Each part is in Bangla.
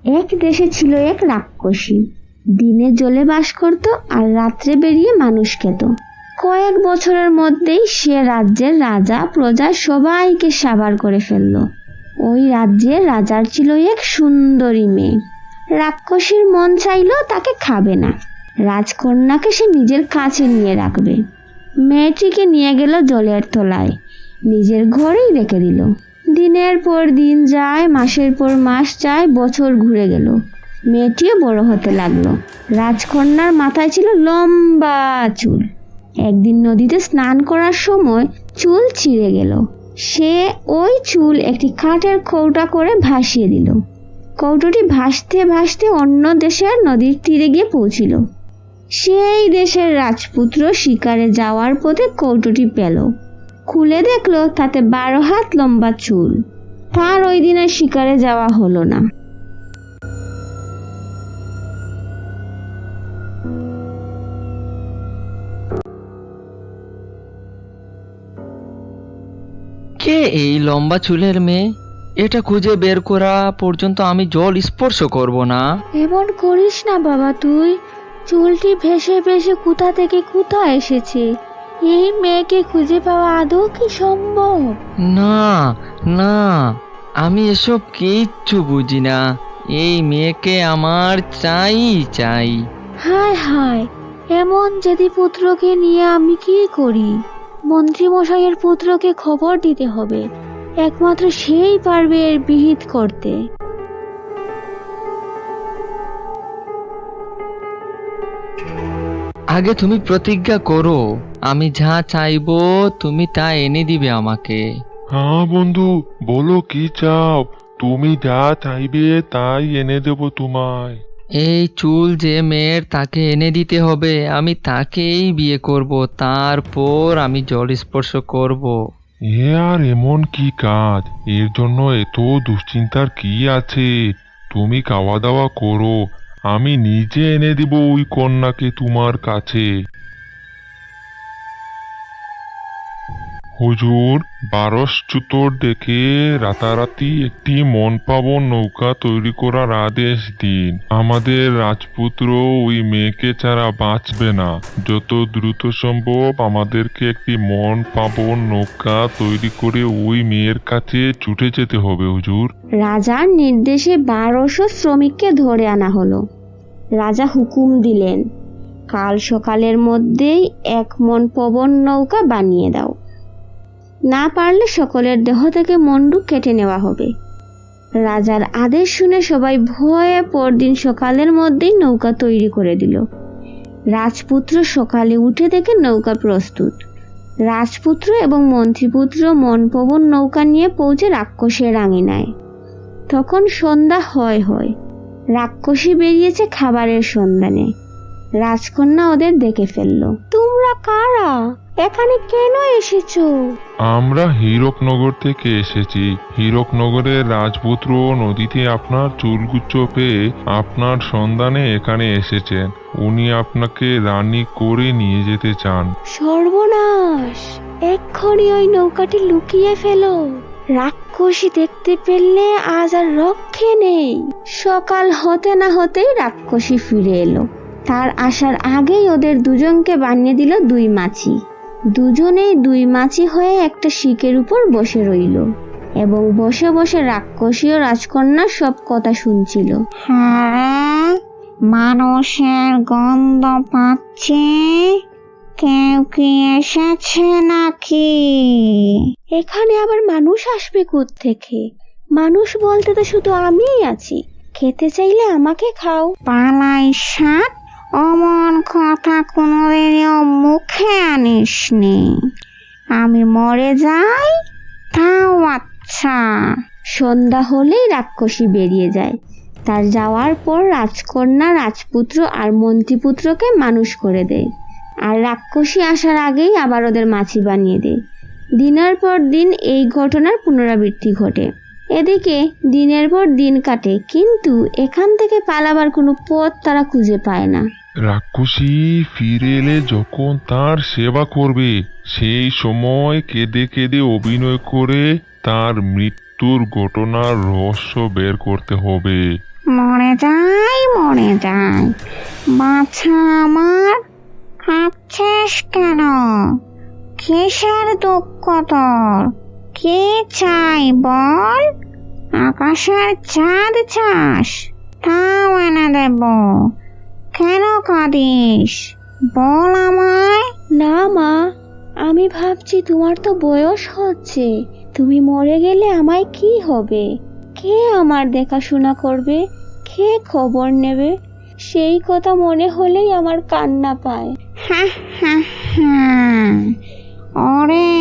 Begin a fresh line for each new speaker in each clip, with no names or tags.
এক দেশে ছিল এক রাক্ষসী। দিনে জলে বাস করত আর রাত্রে বেরিয়ে মানুষ খেত। কয়েক বছরের মধ্যেই সে রাজ্যের রাজা প্রজা সবাইকে সাবার করে ফেলল। ওই রাজ্যের রাজার ছিল এক সুন্দরী মেয়ে। রাক্ষসীর মন চাইল তাকে খাবে না, রাজকন্যাকে সে নিজের কাছে নিয়ে রাখবে। মেয়েটিকে নিয়ে গেল জলের তলায়, নিজের ঘরেই রেখে দিল। দিনের পর দিন যায়, মাসের পর মাস যায়, বছর ঘুরে গেল। মেয়েটিও বড় হতে লাগলো। রাজকন্যার মাথায় ছিল লম্বা চুল। একদিন নদীতে স্নান করার সময় চুল ছিঁড়ে গেল। সে ওই চুল একটি কাঠের কৌটা করে ভাসিয়ে দিল। কৌটোটি ভাসতে ভাসতে অন্য দেশের নদীর তীরে গিয়ে পৌঁছিল। সেই দেশের রাজপুত্র শিকারে যাওয়ার পথে কৌটোটি পেল। খুলে দেখলো তাতে 12 হাত লম্বা চুল। তার ওই দিনের শিকারে যাওয়া হলো না।
কে এই লম্বা চুলের মেয়ে? এটা খুঁজে বের করা পর্যন্ত আমি জল স্পর্শ করব না।
এমন করিস না বাবা, তুই চুলটি ভেসে ভেসে কোথা থেকে কোথা এসেছে। এই মেয়েকে খুঁজে পাওয়া আদৌ কি সম্ভব?
না না, আমি এসব কিচ্ছু বুঝি না। এই মেয়েকে আমার চাই চাই।
হায় হায়, এমন যদি পুত্রকে নিয়ে আমি কি করি? মন্ত্রী মশাইয়ের পুত্রকে খবর দিতে হবে, একমাত্র সেই পারবে এর বিহিত করতে।
আগে তুমি প্রতিজ্ঞা করো, আমি যা চাইবো তুমি তা এনে দিবে আমাকে।
হ্যাঁ বন্ধু, বলো কি চাও। তুমি যা চাইবে তাই এনে দেব তোমায়।
এই চুল যে মেয়ের তাকে এনে দিতে হবে, আমি তাকেই বিয়ে করব, তারপর আমি জল স্পর্শ করব।
এ আর এমন কি কাজ? এর জন্য এত দুশ্চিন্তার কি আছে? তুমি খাওয়া দাওয়া করো, আমি নিজে এনে দিব ওই কন্যাকে তোমার কাছে। হুজুর, বারসচ্যুতর দেখে রাতারাতি একটি মন পাবন নৌকা তৈরি করার আদেশ দিন। আমাদের রাজপুত্র ওই মেয়েকে ছাড়া বাঁচবে না। যত দ্রুত সম্ভব আমাদেরকে একটি মন পাবন নৌকা তৈরি করে ওই মেয়ের কাছে ছুটে যেতে হবে হুজুর।
রাজার নির্দেশে 1200 শ্রমিককে ধরে আনা হলো। রাজা হুকুম দিলেন, কাল সকালের মধ্যেই 1 মন পবন নৌকা বানিয়ে দাও, না পারলে সকলের দেহ থেকে মন্ডু কেটে নেওয়া হবে। রাজার আদেশ শুনে সবাই ভয়ে পরদিন সকালের মধ্যেই নৌকা তৈরি করে দিল। রাজপুত্র সকালে উঠে দেখে নৌকা প্রস্তুত। রাজপুত্র এবং মন্ত্রীপুত্র মনপবন নৌকা নিয়ে পৌঁছে রাক্ষসের আঙিনায়। তখন সন্ধ্যা হয় হয়। রাক্ষসী বেরিয়েছে খাবারের সন্ধানে। রাজকন্যা ওদের দেখে ফেলল। তোমরা কারা? এখানে কেন এসেছো?
আমরা হীরকনগর থেকে এসেছি। হীরকনগরের রাজপুত্র নদীতে আপনার চুলগুচ্ছ পেয়ে আপনার সন্ধানে এখানে এসেছেন। উনি আপনাকে রানী করে নিয়ে যেতে চান।
সর্বনাশ! এক্ষুনি ওই নৌকাটি লুকিয়ে ফেলো। রাক্ষসী দেখতে পেলে আজ আর রক্ষে নেই। সকাল হতে না হতেই রাক্ষসী ফিরে এলো। তার আসার আগেই ওদের দুজনকে বানিয়ে দিল 2 মাছি। দুজনেই 2 মাছি হয়ে একটা শিকের উপর বসে রইল এবং বসে বসে রাক্ষসী ও রাজকন্যার সব কথা শুনছিল।
হ্যাঁ, মানুষের গন্ধ পাচ্ছি। কেউ কি এসেছে নাকি?
এখানে আবার মানুষ আসবে কোত্থেকে? মানুষ বলতে তো শুধু আমিই আছি। খেতে চাইলে আমাকে খাও।
পালাই সাপ, অমন কথা কোনোদিনও মুখে আনিসনি। আমি মরে যাই তাও আচ্ছা।
সন্ধ্যা হলেই রাক্ষসী বেরিয়ে যায়। তার যাওয়ার পর রাজকন্যা রাজপুত্র আর মন্ত্রীপুত্রকে মানুষ করে দেয়, আর রাক্ষসী আসার আগেই আবার ওদের মাছি বানিয়ে দেয়। দিনের পর দিন এই ঘটনার পুনরাবৃত্তি ঘটে। এদিকে দিনের পর দিন কাটে, কিন্তু এখান থেকে পালাবার কোনো পথ তারা খুঁজে পায় না।
রাক্ষসী ফিরে এলে যখন তার সেবা করবে, সেই সময় কেঁদে কেঁদে অভিনয় করে তার মৃত্যুর ঘটনার রহস্য বের করতে হবে।
মরে যাই বাছা আমার, কাঁদছিস কেন? কিসের দুঃখ তোর? কি চাই বল? আকাশের চাঁদ চাস? তাও এনে দেব। কেন কাঁদিস বল আমায়।
না মা, আমি ভাবছি তোমার তো বয়স হচ্ছে, তুমি মরে গেলে আমায় কি হবে? কে আমার দেখাশোনা করবে? কে খবর নেবে? সেই কথা মনে হলেই আমার কান্না পায়।
ওরে,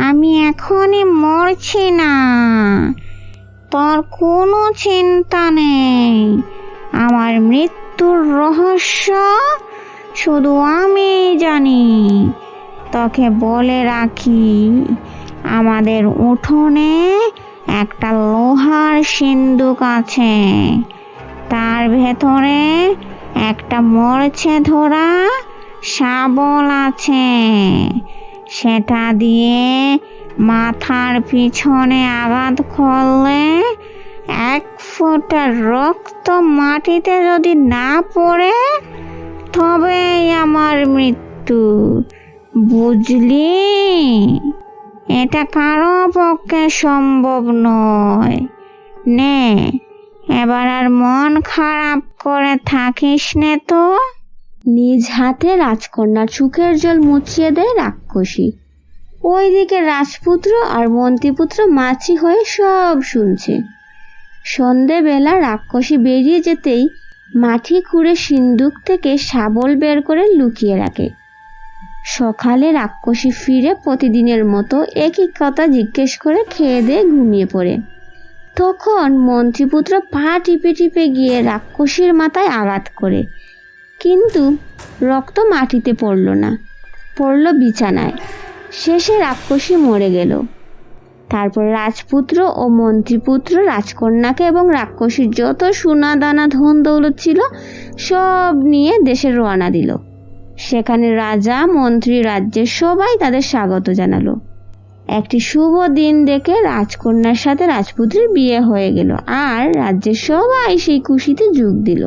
আমি এখনই মরছি না, তোর কোনো চিন্তা নেই। আমার মৃত্যুর রহস্য শুধু আমি জানি। তোকে বলে রাখি, আমাদের উঠোনে একটা লোহার সিন্দুক আছে, তার ভেতরে একটা মরছে ধরা শাবল আছে। সেটা দিয়ে মাথার পিছনে আঘাত করলে 1 ফোঁটা রক্ত মাটিতে যদি না পড়ে, তবেই আমার মৃত্যু, বুঝলি? এটা কারো পক্ষে সম্ভব নয়। নে, এবার আর মন খারাপ করে থাকিস নে তো।
নিজ হাতে রাজকন্যার চোখের জল মুছিয়ে দেয় রাক্ষসী। ওইদিকে রাজপুত্র আর মন্ত্রীপুত্র মাছি হয়ে সব শুনছে। সন্ধেবেলা রাক্ষসী বেরিয়ে যেতেই মাটি খুঁড়ে সিন্দুক থেকে শাবল বের করে লুকিয়ে রাখে। সকালে রাক্ষসী ফিরে প্রতিদিনের মতো একই কথা জিজ্ঞেস করে খেয়ে দিয়ে ঘুমিয়ে পড়ে। তখন মন্ত্রীপুত্র পা টিপে টিপে গিয়ে রাক্ষসীর মাথায় আঘাত করে, কিন্তু রক্ত মাটিতে পড়ল না, পড়ল বিছানায়। শেষে রাক্ষসী মরে গেল। তারপর রাজপুত্র ও মন্ত্রীপুত্র রাজকন্যাকে এবং রাক্ষসীর যত সোনা দানা ধন দৌলত ছিল সব নিয়ে দেশে রওনা দিল। সেখানে রাজা, মন্ত্রী, রাজ্যের সবাই তাদের স্বাগত জানালো। একটি শুভ দিন দেখে রাজকন্যার সাথে রাজপুত্রের বিয়ে হয়ে গেল, আর রাজ্যের সবাই সেই খুশিতে যোগ দিল।